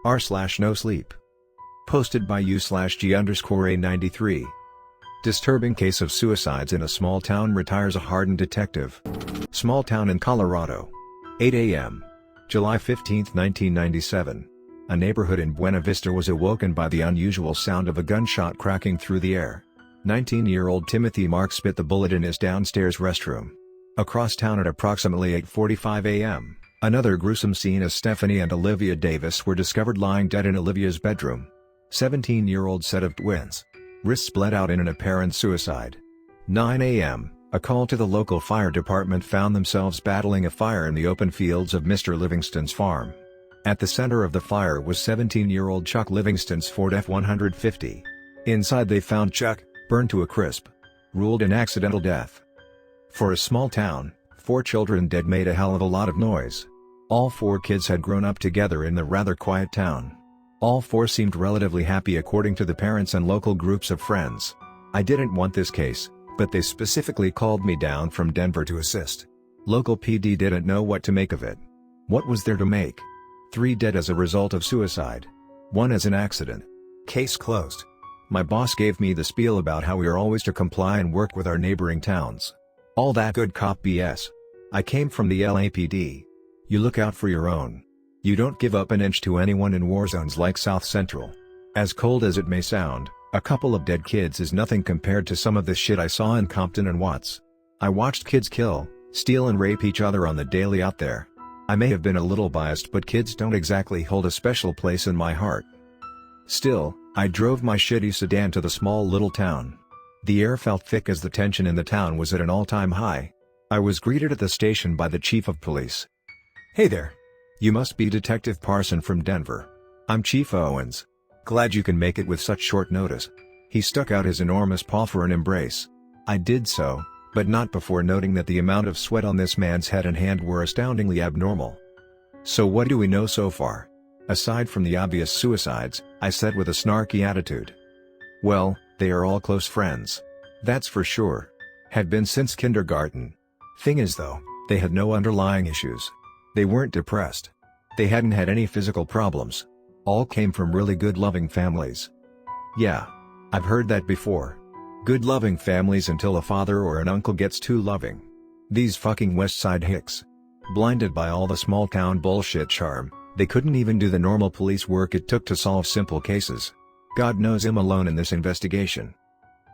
r/Nosleep. Posted by u/G_A93. Disturbing case of suicides in a small town, retires a hardened detective. Small town in Colorado. 8 a.m. July 15, 1997. A neighborhood in Buena Vista was awoken by the unusual sound of a gunshot cracking through the air. 19-year-old Timothy Mark spit the bullet in his downstairs restroom. Across town at approximately 8:45 a.m., another gruesome scene as Stephanie and Olivia Davis were discovered lying dead in Olivia's bedroom. 17-year-old set of twins. Wrists bled out in an apparent suicide. 9 a.m., a call to the local fire department found themselves battling a fire in the open fields of Mr. Livingston's farm. At the center of the fire was 17-year-old Chuck Livingston's Ford F-150. Inside they found Chuck, burned to a crisp. Ruled an accidental death. For a small town, 4 children dead made a hell of a lot of noise. All 4 kids had grown up together in the rather quiet town. All 4 seemed relatively happy according to the parents and local groups of friends. I didn't want this case, but they specifically called me down from Denver to assist. Local PD didn't know what to make of it. What was there to make? 3 dead as a result of suicide. 1 as an accident. Case closed. My boss gave me the spiel about how we are always to comply and work with our neighboring towns. All that good cop BS. I came from the LAPD. You look out for your own. You don't give up an inch to anyone in war zones like South Central. As cold as it may sound, a couple of dead kids is nothing compared to some of the shit I saw in Compton and Watts. I watched kids kill, steal and rape each other on the daily out there. I may have been a little biased, but kids don't exactly hold a special place in my heart. Still, I drove my shitty sedan to the small little town. The air felt thick as the tension in the town was at an all-time high. I was greeted at the station by the chief of police. "Hey there. You must be Detective Parson from Denver. I'm Chief Owens. Glad you can make it with such short notice." He stuck out his enormous paw for an embrace. I did so, but not before noting that the amount of sweat on this man's head and hand were astoundingly abnormal. "So what do we know so far? Aside from the obvious suicides," I said with a snarky attitude. "Well, they are all close friends. That's for sure. Had been since kindergarten. Thing is though, they had no underlying issues. They weren't depressed. They hadn't had any physical problems. All came from really good loving families." Yeah. I've heard that before. Good loving families until a father or an uncle gets too loving. These fucking West Side hicks. Blinded by all the small town bullshit charm, they couldn't even do the normal police work it took to solve simple cases. God knows I'm alone in this investigation.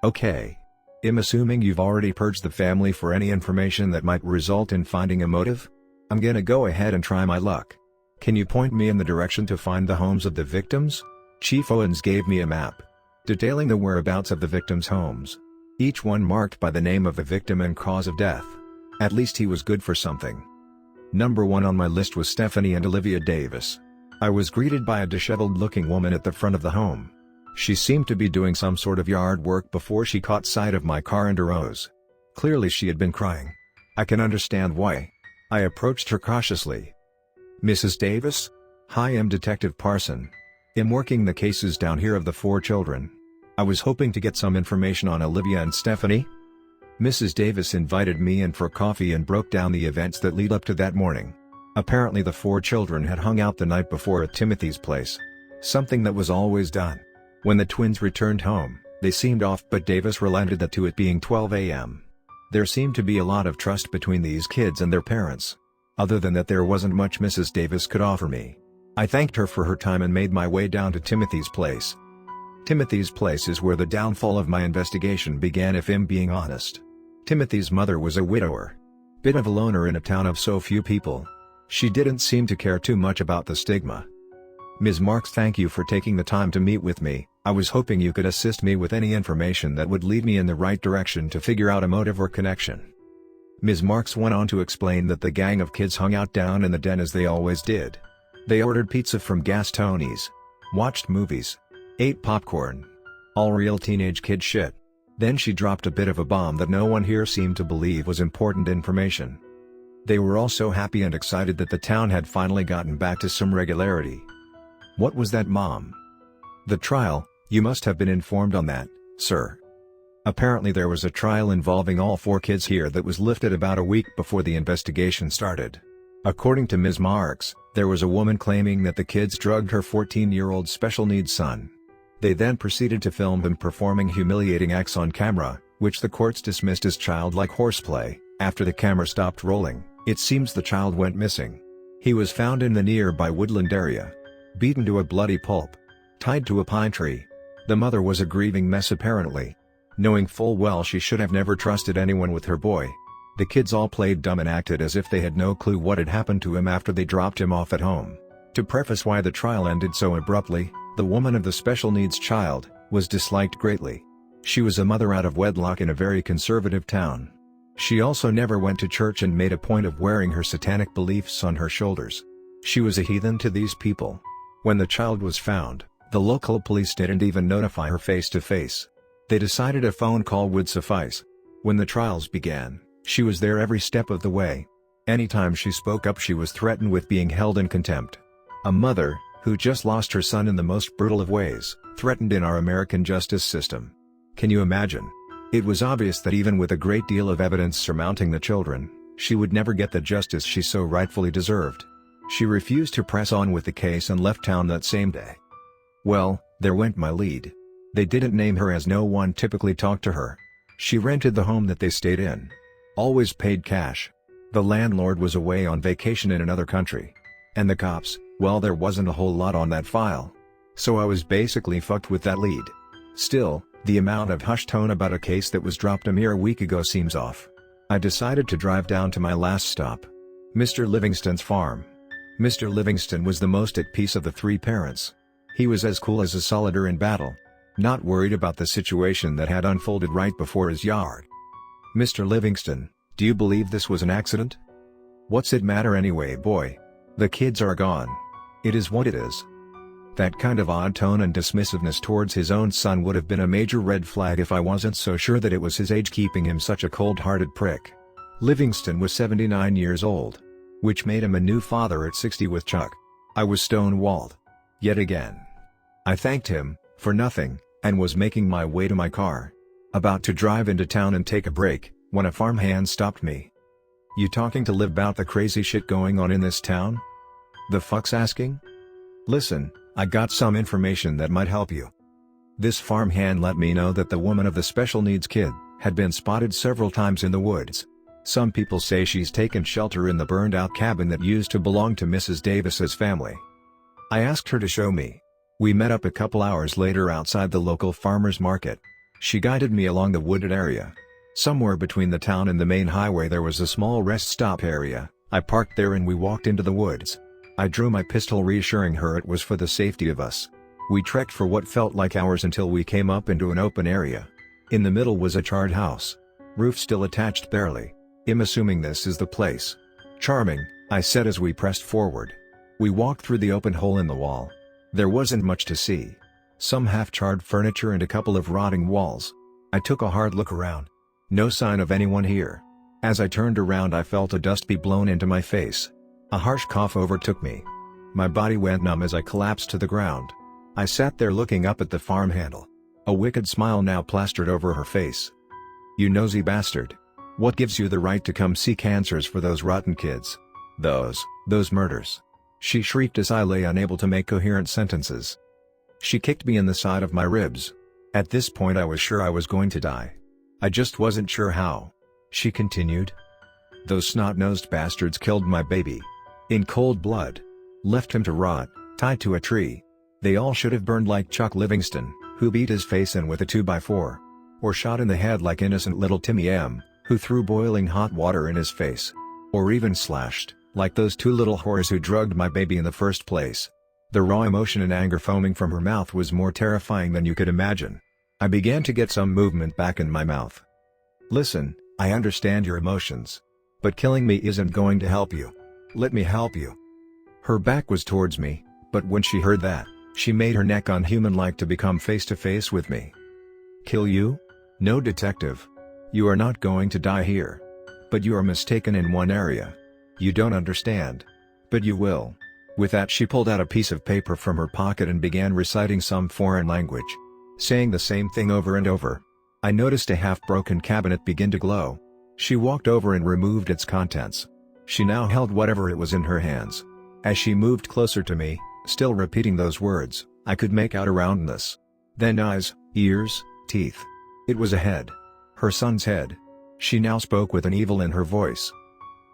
Okay. I'm assuming you've already purged the family for any information that might result in finding a motive? I'm gonna go ahead and try my luck. Can you point me in the direction to find the homes of the victims? Chief Owens gave me a map, detailing the whereabouts of the victims' homes. Each one marked by the name of the victim and cause of death. At least he was good for something. Number 1 on my list was Stephanie and Olivia Davis. I was greeted by a disheveled-looking woman at the front of the home. She seemed to be doing some sort of yard work before she caught sight of my car and arose. Clearly she had been crying. I can understand why. I approached her cautiously. "Mrs. Davis? Hi, I'm Detective Parson. I'm working the cases down here of the 4 children. I was hoping to get some information on Olivia and Stephanie." Mrs. Davis invited me in for coffee and broke down the events that lead up to that morning. Apparently the 4 children had hung out the night before at Timothy's place. Something that was always done. When the twins returned home, they seemed off, but Davis relented that to it being 12 a.m. There seemed to be a lot of trust between these kids and their parents. Other than that, there wasn't much Mrs. Davis could offer me. I thanked her for her time and made my way down to Timothy's place. Timothy's place is where the downfall of my investigation began, if I'm being honest. Timothy's mother was a widower. Bit of a loner in a town of so few people. She didn't seem to care too much about the stigma. "Ms. Marks, thank you for taking the time to meet with me. I was hoping you could assist me with any information that would lead me in the right direction to figure out a motive or connection." Ms. Marks went on to explain that the gang of kids hung out down in the den as they always did. They ordered pizza from Gas Tony's, watched movies, ate popcorn. All real teenage kid shit. Then she dropped a bit of a bomb that no one here seemed to believe was important information. They were all so happy and excited that the town had finally gotten back to some regularity. What was that, Mom? The trial. You must have been informed on that, sir. Apparently there was a trial involving all 4 kids here that was lifted about a week before the investigation started. According to Ms. Marks, there was a woman claiming that the kids drugged her 14-year-old special needs son. They then proceeded to film him performing humiliating acts on camera, which the courts dismissed as childlike horseplay. After the camera stopped rolling, it seems the child went missing. He was found in the nearby woodland area, beaten to a bloody pulp, tied to a pine tree. The mother was a grieving mess apparently, knowing full well she should have never trusted anyone with her boy. The kids all played dumb and acted as if they had no clue what had happened to him after they dropped him off at home. To preface why the trial ended so abruptly, the woman of the special needs child was disliked greatly. She was a mother out of wedlock in a very conservative town. She also never went to church and made a point of wearing her satanic beliefs on her shoulders. She was a heathen to these people. When the child was found, the local police didn't even notify her face to face. They decided a phone call would suffice. When the trials began, she was there every step of the way. Anytime she spoke up, she was threatened with being held in contempt. A mother, who just lost her son in the most brutal of ways, threatened in our American justice system. Can you imagine? It was obvious that even with a great deal of evidence surmounting the children, she would never get the justice she so rightfully deserved. She refused to press on with the case and left town that same day. Well, there went my lead. They didn't name her as no one typically talked to her. She rented the home that they stayed in. Always paid cash. The landlord was away on vacation in another country. And the cops, well, there wasn't a whole lot on that file. So I was basically fucked with that lead. Still, the amount of hushed tone about a case that was dropped a mere week ago seems off. I decided to drive down to my last stop, Mr. Livingston's farm. Mr. Livingston was the most at peace of the 3 parents. He was as cool as a soldier in battle, not worried about the situation that had unfolded right before his yard. Mr. Livingston, do you believe this was an accident? What's it matter anyway, boy? The kids are gone. It is what it is. That kind of odd tone and dismissiveness towards his own son would have been a major red flag if I wasn't so sure that it was his age keeping him such a cold-hearted prick. Livingston was 79 years old, which made him a new father at 60 with Chuck. I was stonewalled. Yet again. I thanked him, for nothing, and was making my way to my car. About to drive into town and take a break, when a farmhand stopped me. You talking to Liv about the crazy shit going on in this town? The fuck's asking? Listen, I got some information that might help you. This farmhand let me know that the woman of the special needs kid had been spotted several times in the woods. Some people say she's taken shelter in the burned-out cabin that used to belong to Mrs. Davis's family. I asked her to show me. We met up a couple hours later outside the local farmer's market. She guided me along the wooded area. Somewhere between the town and the main highway there was a small rest stop area. I parked there and we walked into the woods. I drew my pistol, reassuring her it was for the safety of us. We trekked for what felt like hours until we came up into an open area. In the middle was a charred house. Roof still attached barely. I'm assuming this is the place. Charming, I said as we pressed forward. We walked through the open hole in the wall. There wasn't much to see. Some half-charred furniture and a couple of rotting walls. I took a hard look around. No sign of anyone here. As I turned around I felt a dust be blown into my face. A harsh cough overtook me. My body went numb as I collapsed to the ground. I sat there looking up at the farm handle. A wicked smile now plastered over her face. You nosy bastard. What gives you the right to come seek answers for those rotten kids? Those murders. She shrieked as I lay unable to make coherent sentences. She kicked me in the side of my ribs. At this point I was sure I was going to die. I just wasn't sure how. She continued. Those snot-nosed bastards killed my baby. In cold blood. Left him to rot, tied to a tree. They all should have burned like Chuck Livingston, who beat his face in with a 2x4. Or shot in the head like innocent little Timmy M, who threw boiling hot water in his face. Or even slashed, like those 2 little whores who drugged my baby in the first place. The raw emotion and anger foaming from her mouth was more terrifying than you could imagine. I began to get some movement back in my mouth. Listen, I understand your emotions. But killing me isn't going to help you. Let me help you. Her back was towards me, but when she heard that, she made her neck unhuman-like to become face-to-face with me. Kill you? No, detective. You are not going to die here. But you are mistaken in one area. You don't understand. But you will. With that she pulled out a piece of paper from her pocket and began reciting some foreign language. saying the same thing over and over. I noticed a half-broken cabinet begin to glow. She walked over and removed its contents. She now held whatever it was in her hands. As she moved closer to me, still repeating those words, I could make out a roundness. Then eyes, ears, teeth. It was a head. Her son's head. She now spoke with an evil in her voice.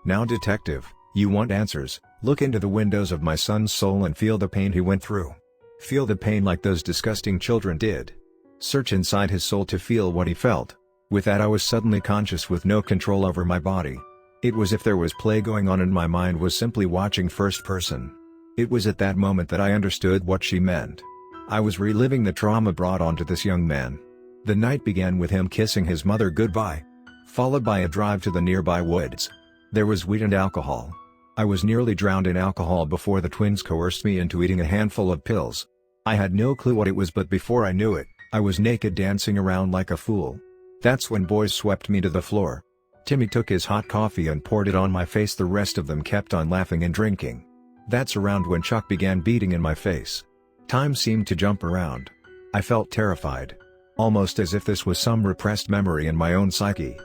"Now detective, you want answers, look into the windows of my son's soul and feel the pain he went through. Feel the pain like those disgusting children did. Search inside his soul to feel what he felt." With that I was suddenly conscious with no control over my body. It was if there was play going on and my mind was simply watching first person. It was at that moment that I understood what she meant. I was reliving the trauma brought onto this young man. The night began with him kissing his mother goodbye, followed by a drive to the nearby woods. There was weed and alcohol. I was nearly drowned in alcohol before the twins coerced me into eating a handful of pills. I had no clue what it was, but before I knew it, I was naked dancing around like a fool. That's when boys swept me to the floor. Timmy took his hot coffee and poured it on my face. The rest of them kept on laughing and drinking. That's around when Chuck began beating in my face. Time seemed to jump around. I felt terrified. Almost as if this was some repressed memory in my own psyche.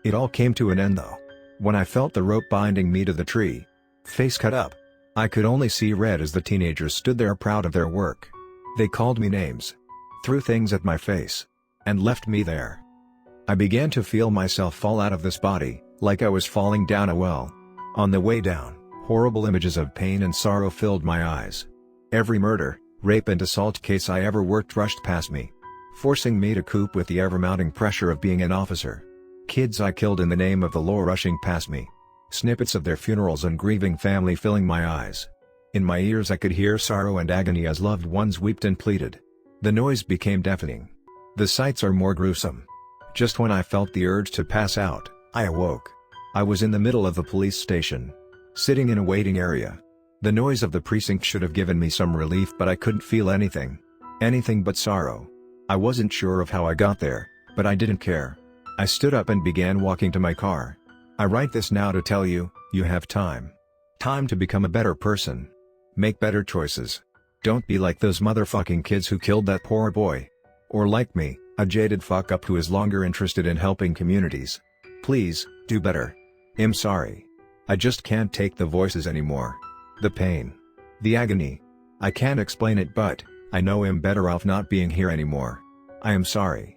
It all came to an end though, when I felt the rope binding me to the tree. Face cut up. I could only see red as the teenagers stood there proud of their work. They called me names, threw things at my face, and left me there. I began to feel myself fall out of this body, like I was falling down a well. On the way down, horrible images of pain and sorrow filled my eyes. Every murder, rape and assault case I ever worked rushed past me, forcing me to cope with the ever-mounting pressure of being an officer. Kids I killed in the name of the law rushing past me. Snippets of their funerals and grieving family filling my eyes. In my ears I could hear sorrow and agony as loved ones wept and pleaded. The noise became deafening. The sights are more gruesome. Just when I felt the urge to pass out, I awoke. I was in the middle of the police station, sitting in a waiting area. The noise of the precinct should have given me some relief, but I couldn't feel anything. Anything but sorrow. I wasn't sure of how I got there, but I didn't care. I stood up and began walking to my car. I write this now to tell you, you have time. Time to become a better person. Make better choices. Don't be like those motherfucking kids who killed that poor boy. Or like me, a jaded fuck up who is longer interested in helping communities. Please, do better. I'm sorry. I just can't take the voices anymore. The pain. The agony. I can't explain it, but I know I'm better off not being here anymore. I am sorry.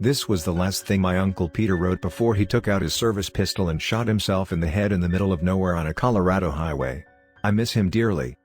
This was the last thing my Uncle Peter wrote before he took out his service pistol and shot himself in the head in the middle of nowhere on a Colorado highway. I miss him dearly,